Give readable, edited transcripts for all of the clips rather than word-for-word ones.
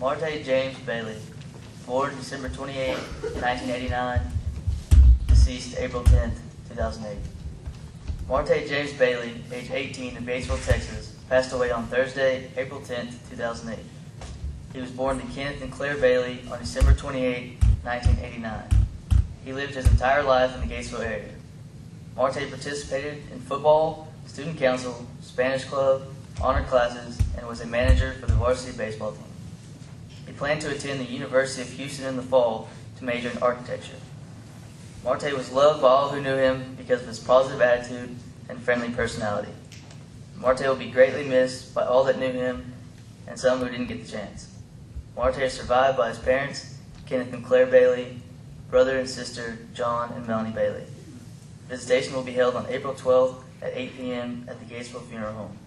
Marte James Bailey, born December 28, 1989, deceased April 10, 2008. Marte James Bailey, age 18, in Gatesville, Texas, passed away on Thursday, April 10, 2008. He was born to Kenneth and Claire Bailey on December 28, 1989. He lived his entire life in the Gatesville area. Marte participated in football, student council, Spanish club, honor classes, and was a manager for the varsity baseball team. He planned to attend the University of Houston in the fall to major in architecture. Marte was loved by all who knew him because of his positive attitude and friendly personality. Marte will be greatly missed by all that knew him and some who didn't get the chance. Marte is survived by his parents, Kenneth and Claire Bailey, brother and sister, John and Melanie Bailey. Visitation will be held on April 12th at 8 p.m. at the Gatesville Funeral Home.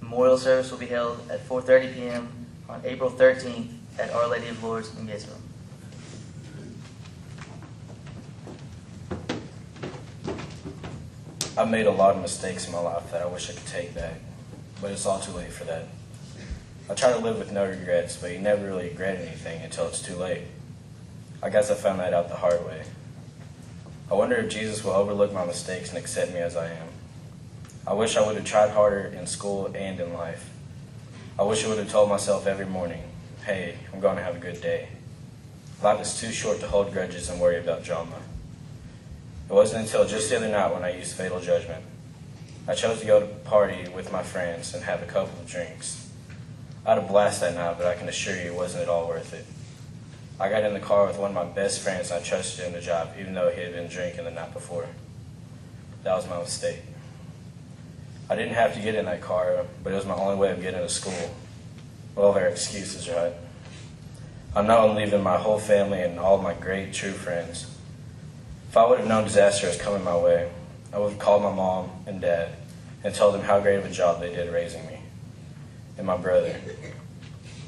Memorial service will be held at 4:30 p.m. on April 13th at Our Lady of Lourdes in Gatesville. I've made a lot of mistakes in my life that I wish I could take back, but it's all too late for that. I try to live with no regrets, but you never really regret anything until it's too late. I guess I found that out the hard way. I wonder if Jesus will overlook my mistakes and accept me as I am. I wish I would have tried harder in school and in life. I wish I would have told myself every morning, hey, I'm going to have a good day. Life is too short to hold grudges and worry about drama. It wasn't until just the other night when I used fatal judgment. I chose to go to a party with my friends and have a couple of drinks. I had a blast that night, but I can assure you it wasn't at all worth it. I got in the car with one of my best friends and I trusted him to drive, even though he had been drinking the night before. That was my mistake. I didn't have to get in that car, but it was my only way of getting to school. Well, there are excuses, right? I'm not only leaving my whole family and all of my great, true friends. If I would have known disaster was coming my way, I would have called my mom and dad and told them how great of a job they did raising me. And my brother.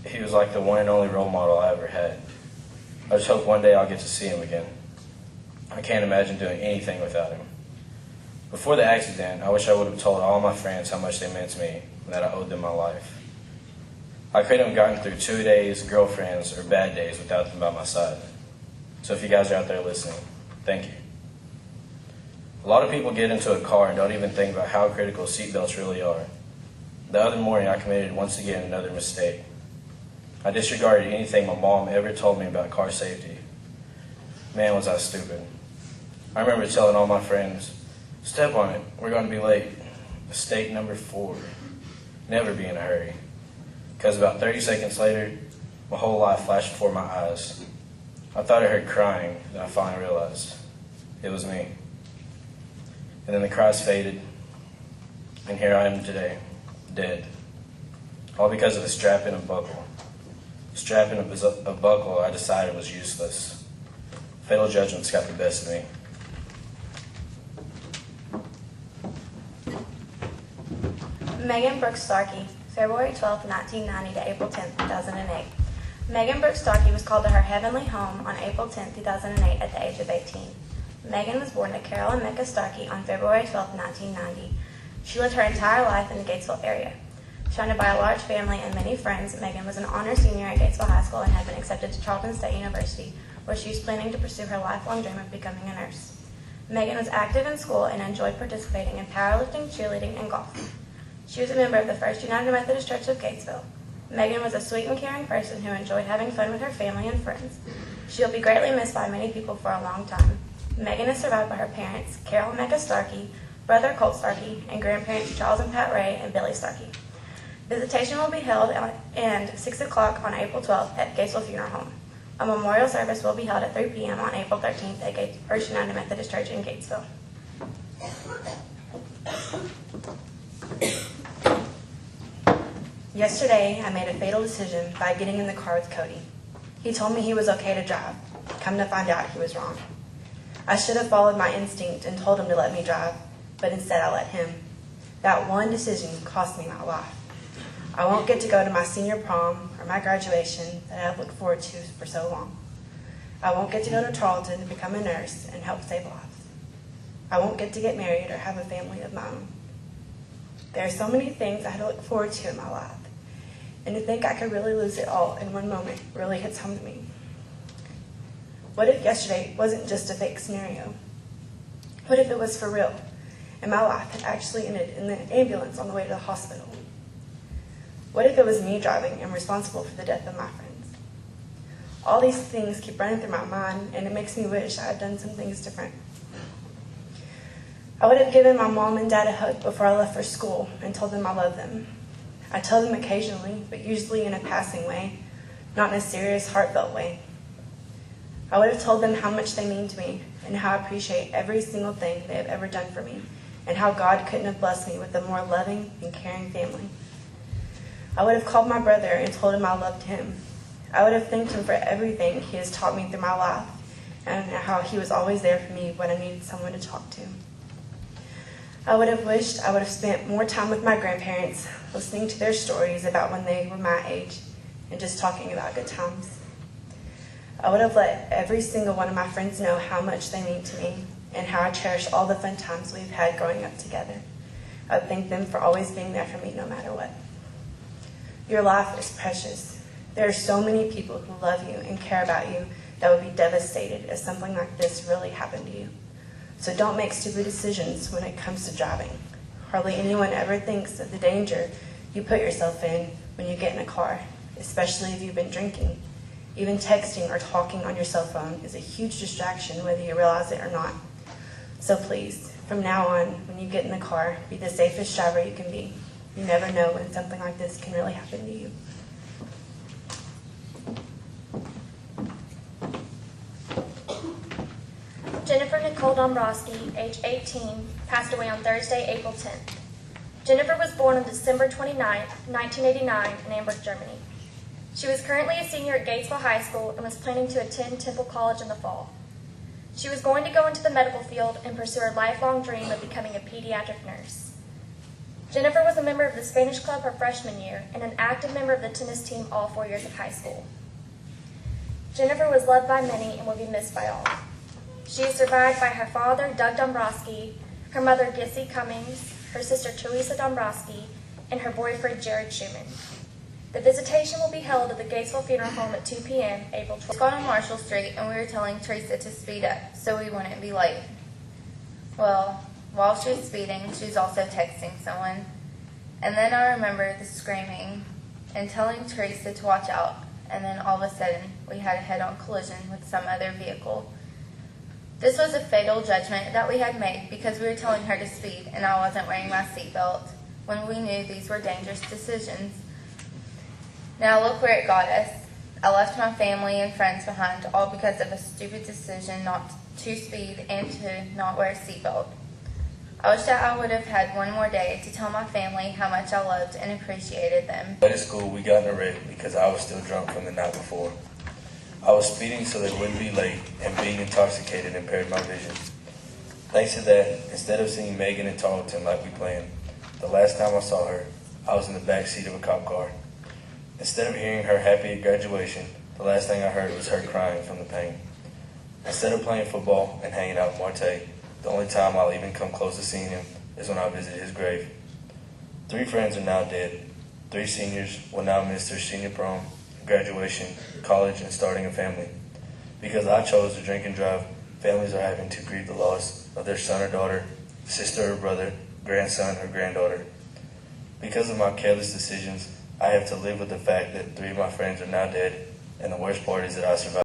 He was like the one and only role model I ever had. I just hope one day I'll get to see him again. I can't imagine doing anything without him. Before the accident, I wish I would have told all my friends how much they meant to me and that I owed them my life. I couldn't have gotten through 2 days, girlfriends, or bad days without them by my side. So if you guys are out there listening, thank you. A lot of people get into a car and don't even think about how critical seatbelts really are. The other morning, I committed once again another mistake. I disregarded anything my mom ever told me about car safety. Man, was I stupid. I remember telling all my friends, step on it, we're going to be late. Mistake number 4, never be in a hurry. Because about 30 seconds later, my whole life flashed before my eyes. I thought I heard crying, then I finally realized it was me. And then the cries faded, and here I am today, dead. All because of a strap and a buckle. Strapping a buckle I decided was useless. Fatal judgments got the best of me. Megan Brooks Starky, February 12, 1990 to April 10, 2008. Megan Brooks Starky was called to her heavenly home on April 10, 2008 at the age of 18. Megan was born to Carol and Mecca Starky on February 12, 1990. She lived her entire life in the Gatesville area. Surrounded by a large family and many friends, Megan was an honor senior at Gatesville High School and had been accepted to Charleston State University, where she was planning to pursue her lifelong dream of becoming a nurse. Megan was active in school and enjoyed participating in powerlifting, cheerleading, and golf. She was a member of the First United Methodist Church of Gatesville. Megan was a sweet and caring person who enjoyed having fun with her family and friends. She will be greatly missed by many people for a long time. Megan is survived by her parents, Carol and Mecca Starky, brother Colt Starky, and grandparents Charles and Pat Ray and Billy Starky. Visitation will be held at 6 o'clock on April 12th at Gatesville Funeral Home. A memorial service will be held at 3 p.m. on April 13th at First United Methodist Church in Gatesville. Yesterday, I made a fatal decision by getting in the car with Cody. He told me he was okay to drive. Come to find out, he was wrong. I should have followed my instinct and told him to let me drive, but instead I let him. That one decision cost me my life. I won't get to go to my senior prom or my graduation that I've looked forward to for so long. I won't get to go to Tarleton to become a nurse and help save lives. I won't get to get married or have a family of my own. There are so many things I had to look forward to in my life. and to think I could really lose it all in one moment really hits home to me. What if yesterday wasn't just a fake scenario? What if it was for real, and my life had actually ended in the ambulance on the way to the hospital? What if it was me driving and responsible for the death of my friends? All these things keep running through my mind, and it makes me wish I had done some things different. I would have given my mom and dad a hug before I left for school and told them I love them. I tell them occasionally, but usually in a passing way, not in a serious, heartfelt way. I would have told them how much they mean to me and how I appreciate every single thing they have ever done for me, and how God couldn't have blessed me with a more loving and caring family. I would have called my brother and told him I loved him. I would have thanked him for everything he has taught me through my life, and how he was always there for me when I needed someone to talk to. I would have wished I would have spent more time with my grandparents, listening to their stories about when they were my age, and just talking about good times. I would have let every single one of my friends know how much they mean to me, and how I cherish all the fun times we've had growing up together. I would thank them for always being there for me no matter what. Your life is precious. There are so many people who love you and care about you that would be devastated if something like this really happened to you. So don't make stupid decisions when it comes to driving. Hardly anyone ever thinks of the danger you put yourself in when you get in a car, especially if you've been drinking. Even texting or talking on your cell phone is a huge distraction whether you realize it or not. So please, from now on, when you get in the car, be the safest driver you can be. You never know when something like this can really happen to you. Jennifer Nicole Donroski, age 18, passed away on Thursday, April 10th. Jennifer was born on December 29, 1989, in Hamburg, Germany. She was currently a senior at Gatesville High School and was planning to attend Temple College in the fall. She was going to go into the medical field and pursue her lifelong dream of becoming a pediatric nurse. Jennifer was a member of the Spanish club her freshman year and an active member of the tennis team all 4 years of high school. Jennifer was loved by many and will be missed by all. She is survived by her father, Doug Donroski, her mother, Gissy Cummings, her sister, Teresa Donroski, and her boyfriend, Jared Schumann. The visitation will be held at the Gatesville Funeral Home at 2 p.m. April 12th. We got on Marshall Street and we were telling Teresa to speed up so we wouldn't be late. Well, while she was speeding, she was also texting someone. And then I remember the screaming and telling Teresa to watch out. And then all of a sudden, we had a head-on collision with some other vehicle. This was a fatal judgment that we had made because we were telling her to speed and I wasn't wearing my seatbelt when we knew these were dangerous decisions. Now look where it got us. I left my family and friends behind all because of a stupid decision not to speed and to not wear a seatbelt. I wish that I would have had one more day to tell my family how much I loved and appreciated them. At school, we got in a wreck because I was still drunk from the night before. I was speeding so they wouldn't be late, and being intoxicated impaired my vision. Thanks to that, instead of seeing Megan and Tarleton like we planned, the last time I saw her, I was in the back seat of a cop car. Instead of hearing her happy at graduation, the last thing I heard was her crying from the pain. Instead of playing football and hanging out with Marte, the only time I'll even come close to seeing him is when I visit his grave. 3 friends are now dead. 3 seniors will now miss their senior prom, graduation, college, and starting a family. Because I chose to drink and drive, families are having to grieve the loss of their son or daughter, sister or brother, grandson or granddaughter. Because of my careless decisions, I have to live with the fact that 3 of my friends are now dead, and the worst part is that I survived.